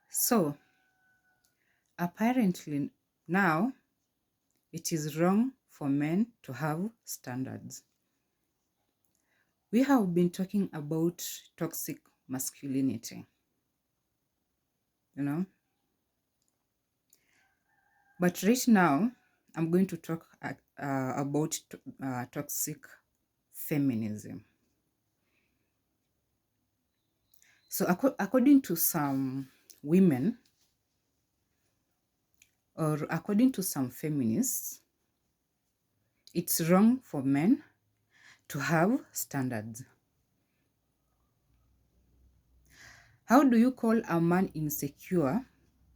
So, apparently now it is wrong for men to have standards. We have been talking about toxic masculinity, you know, but right now I'm going to talk about toxic feminism. So, according to some women, or according to some feminists, it's wrong for men to have standards. How do you call a man insecure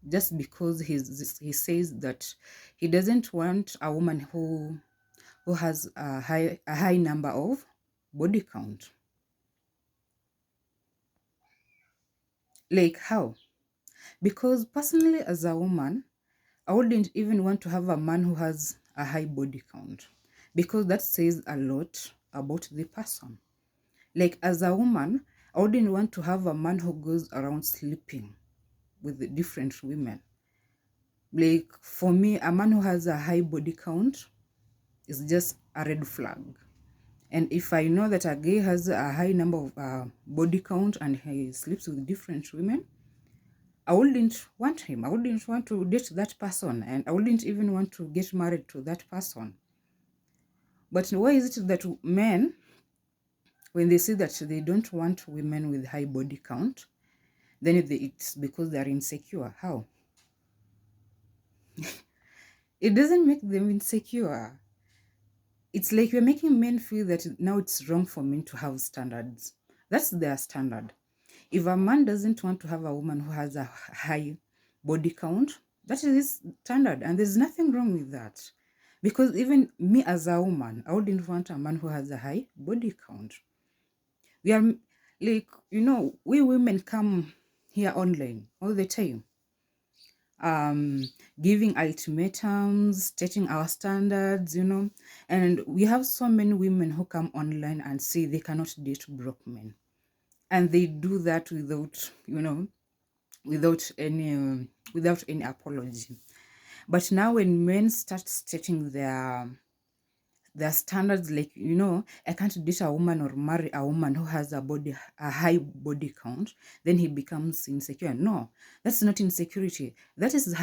just because he says that he doesn't want a woman who has a high number of body count? Like how? Because personally, as a woman, I wouldn't even want to have a man who has a high body count because that says a lot about the person. Like as a woman, I wouldn't want to have a man who goes around sleeping with different women. Like for me, a man who has a high body count is just a red flag. And if I know that a guy has a high number of body count and he sleeps with different women, I wouldn't want him. I wouldn't want to date that person, and I wouldn't even want to get married to that person. But why is it that men, when they say that they don't want women with high body count, then it's because they're insecure? How? It doesn't make them insecure. It's like you're making men feel that now it's wrong for men to have standards. That's their standard. If a man doesn't want to have a woman who has a high body count, that is his standard, and there's nothing wrong with that. Because even me as a woman, I wouldn't want a man who has a high body count. We are like, we women come here online all the time, um, giving ultimatums, stating our standards, and we have so many women who come online and say they cannot date broke men. And they do that without any apology. But now when men start stating their standards, like, I can't date a woman or marry a woman who has a high body count, then he becomes insecure. No, that's not insecurity. That is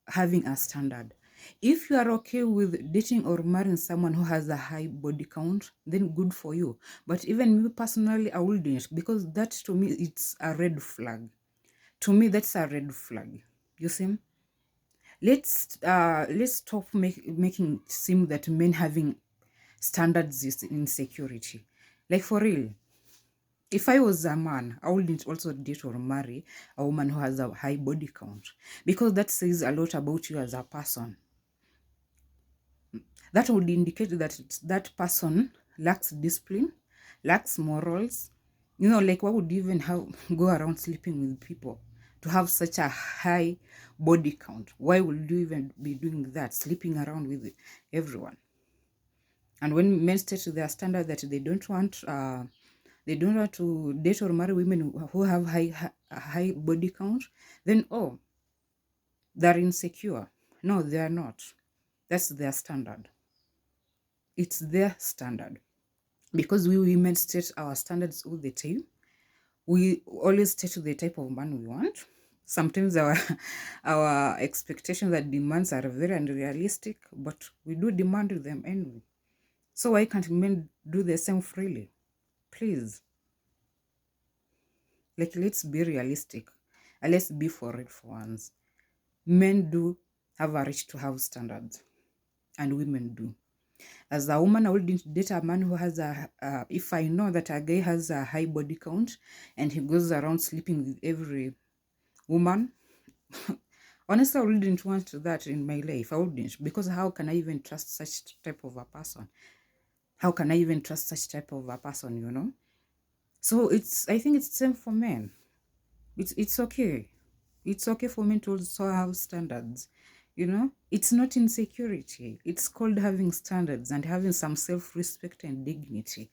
having a standard. If you are okay with dating or marrying someone who has a high body count, then good for you. But even me personally, I wouldn't, because that to me it's a red flag. To me, that's a red flag. You see? Let's stop making it seem that men having standards is insecurity. Like for real, if I was a man, I wouldn't also date or marry a woman who has a high body count, because that says a lot about you as a person. That would indicate that that person lacks discipline, lacks morals. Like why would you even go around sleeping with people to have such a high body count? Why would you even be doing that, sleeping around with everyone? And when men state their standard that they don't want to date or marry women who have high body count, then they're insecure. No, they are not. That's their standard. It's their standard. Because we women state our standards all the time. We always state the type of man we want. Sometimes our our expectations and demands are very unrealistic, but we do demand them anyway. So why can't men do the same freely? Please. Like, let's be realistic. And let's be for it for once. Men do have a right to have standards, and women do. As a woman, I wouldn't date a man who has if I know that a guy has a high body count and he goes around sleeping with every woman. Honestly, I wouldn't want that in my life. I wouldn't, because how can I even trust such type of a person? How can I even trust such type of a person? So I think it's the same for men. It's okay. It's okay for men to also have standards. It's not insecurity. It's called having standards and having some self-respect and dignity.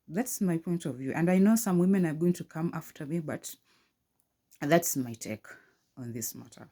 That's my point of view. And I know some women are going to come after me, but That's my take on this matter.